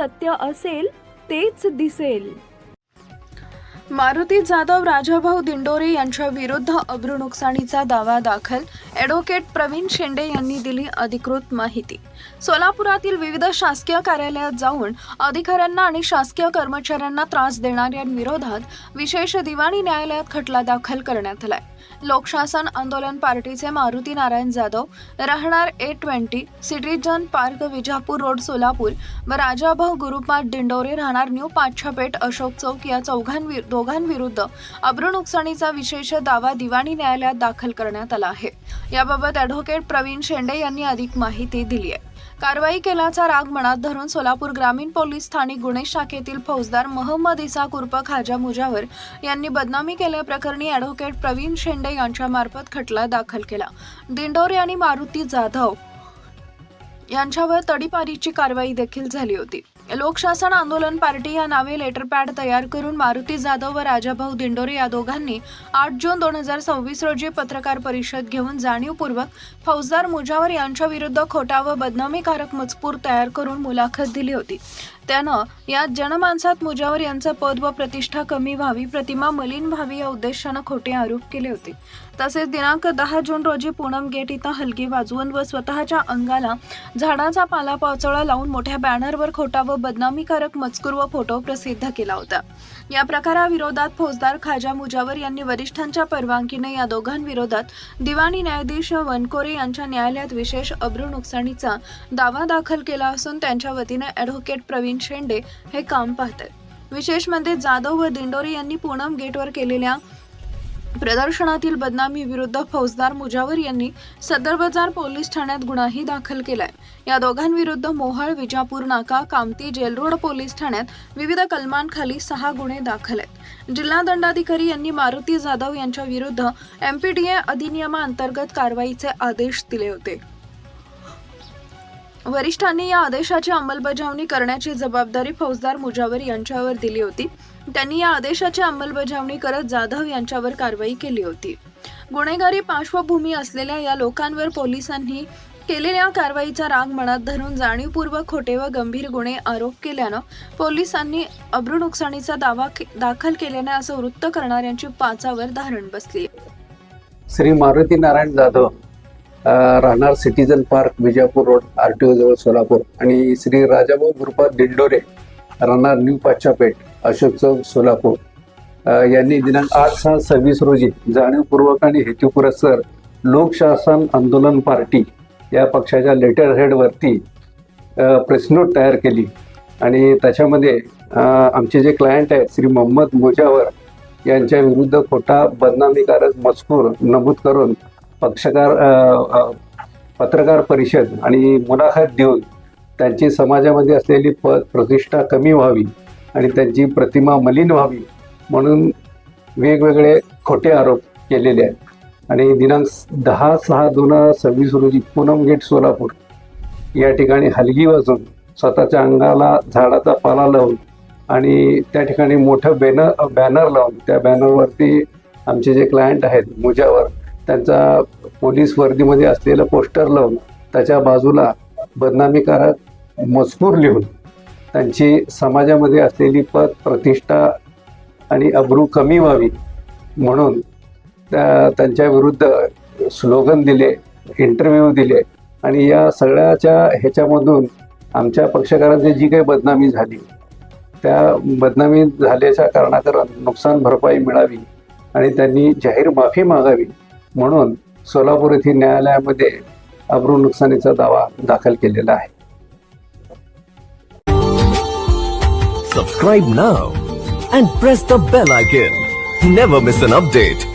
सत्य असेल तेच दिसेल. मारुती जाधव राजाभाऊ दिंडोरे यांच्या विरुद्ध अब्रू नुकसानीचा दावा दाखल. ॲडव्होकेट प्रवीण शेंडे यांनी दिली अधिकृत माहिती. सोलापुरातील विविध शासकीय कार्यालयात जाऊन अधिकाऱ्यांना आणि शासकीय कर्मचाऱ्यांना त्रास देणाऱ्यांविरोधात विशेष दिवाणी न्यायालयात खटला दाखल करण्यात आलाय. लोकशासन आंदोलन पार्टीचे मारुती नारायण जाधव राहणार A20 citizen park Vijapur road Solapur व राजाभाऊ गुरुपाद दिंडोरे राहणार न्यू पाच्छापेठ अशोक चौक या दोघांविरुद्ध अब्रू नुकसानीचा विशेष दावा दिवाणी न्यायालयात दाखल करण्यात आला आहे. याबाबत ॲडव्होकेट प्रवीण शेंडे यांनी अधिक माहिती दिली आहे. कारवाई केल्याचा राग मनात धरून सोलापूर ग्रामीण पोलीस स्थानिक गुन्हे शाखेतील फौजदार मोहम्मद इसाक उर्फ खाजा मुजावर यांनी बदनामी केल्याप्रकरणी ॲडव्होकेट प्रवीण शेंडे यांच्यामार्फत खटला दाखल केला. दिंडोरे आणि मारुती जाधव यांच्यावर तडीपारीची कारवाई देखील झाली होती. लोकशासन आंदोलन पार्टी या नावे लेटरपॅड तयार करून मारुती जाधव व राजाभाऊ दिंडोरे या दोघांनी 8 जून 2026 रोजी पत्रकार परिषद घेऊन जाणीवपूर्वक फौजदार मुजावर यांच्या विरुद्ध खोटा व बदनामीकारक मजकूर तयार करून मुलाखत दिली होती. त्यानं यात जनमानसात मुजावर यांचं पद व प्रतिष्ठा कमी व्हावी, प्रतिमा मलिन व्हावी या उद्देशानं खोटे आरोप केले होते. तसेच दिनांक 10 जून रोजी पूनम गेट इथं हलगी वाजवून व स्वतःच्या अंगाला झाडाचा पाला पाचोळा लावून मोठ्या बॅनरवर खोटा व बदनामीकारक मजकूर व फोटो प्रसिद्ध केला होता. या प्रकाराविरोधात फौजदार खाजा मुजावर यांनी वरिष्ठांच्या परवानगीने या दोघांविरोधात दिवाणी न्यायाधीश वनकोरे यांच्या न्यायालयात विशेष अब्रू नुकसानीचा दावा दाखल केला असून त्यांच्या वतीने ॲडव्होकेट प्रवीण शेंडे हे काम पाहतात. विशेष म्हणजे जाधव व दिंडोरे यांनी पूनम गेटवर केलेल्या प्रदर्शनातील बदनामी विरुद्ध फौजदार मुजावर यांनी सदर बाजार पोलीस ठाण्यात गुन्हाही दाखल केलाय. या दोघांविरुद्ध मोहळ, विजापूर नाका, कामती, जेल रोड पोलीस ठाण्यात विविध कलमांखाली 6 गुन्हे दाखल आहेत. जिल्हा दंडाधिकारी यांनी मारुती जाधव यांच्या विरुद्ध MPDA अधिनियमाअंतर्गत कारवाईचे आदेश दिले होते. वरिष्ठांनी या आदेशाची अंमलबजावणी करण्याची जबाबदारी फौजदार मुजावर यांच्यावर दिली होती. त्यांनी या आदेशाची अंमलबजावणी करत जाधव यांच्यावर कारवाई केली होती. गुन्हेगारी पार्श्वभूमी असलेल्या या लोकांवर पोलिसांनी केलेल्या कारवाईचा राग मनात धरून जाणीवपूर्वक खोटे व गंभीर गुन्हे आरोप केल्यानं पोलिसांनी अब्रू नुकसानीचा दावा दाखल केल्याने असं वृत्त करणाऱ्यांची पाचावर धारण बसली. श्री मारुती नारायण जाधव राहणार citizen park Vijapur road RTO जवळ सोलापूर आणि श्री राजाभाऊ गुरुपाद दिंडोरे राहणार न्यू पाच्छापेठ अशोक चौक सोलापूर यांनी दिनांक 8/6/26 रोजी जाणीवपूर्वक आणि हेतुपुरस्सर लोकशासन आंदोलन पार्टी या पक्षाच्या लेटर हेडवरती प्रेस नोट तयार केली आणि त्याच्यामध्ये आमचे जे क्लायंट आहेत श्री मोहम्मद मुजावर यांच्या विरुद्ध खोटा बदनामीकारक मजकूर नमूद करून पत्रकार परिषद आणि मुलाखत देऊन त्यांची समाजामध्ये असलेली पद प्रतिष्ठा कमी व्हावी आणि त्यांची प्रतिमा मलिन व्हावी म्हणून वेगवेगळे खोटे आरोप केलेले आहेत आणि दिनांक 10/6/2026 रोजी पूनम गेट सोलापूर या ठिकाणी हलगी वाजवून स्वतःच्या अंगाला झाडाचा पाला लावून आणि त्या ठिकाणी मोठं बॅनर लावून त्या बॅनरवरती आमचे जे क्लायंट आहेत मुजावर त्यांचा पोलीस वर्दीमध्ये असलेलं पोस्टर लावून त्याच्या बाजूला बदनामीकारक मजकूर लिहून त्यांची समाजामध्ये असलेली पद प्रतिष्ठा आणि अब्रू कमी व्हावी म्हणून त्यांच्या विरुद्ध स्लोगन दिले, इंटरव्ह्यू दिले आणि या सगळ्याच्या ह्याच्यामधून आमच्या पक्षकारांची जी काही बदनामी झाली त्या बदनामी झाल्याच्या कारणाकरता नुकसान भरपाई मिळावी आणि त्यांनी जाहीर माफी मागावी म्हणून सोलापूर येथील न्यायालयामध्ये अब्रू नुकसानीचा दावा दाखल केलेला आहे. Subscribe now and press the bell icon. Never miss an update.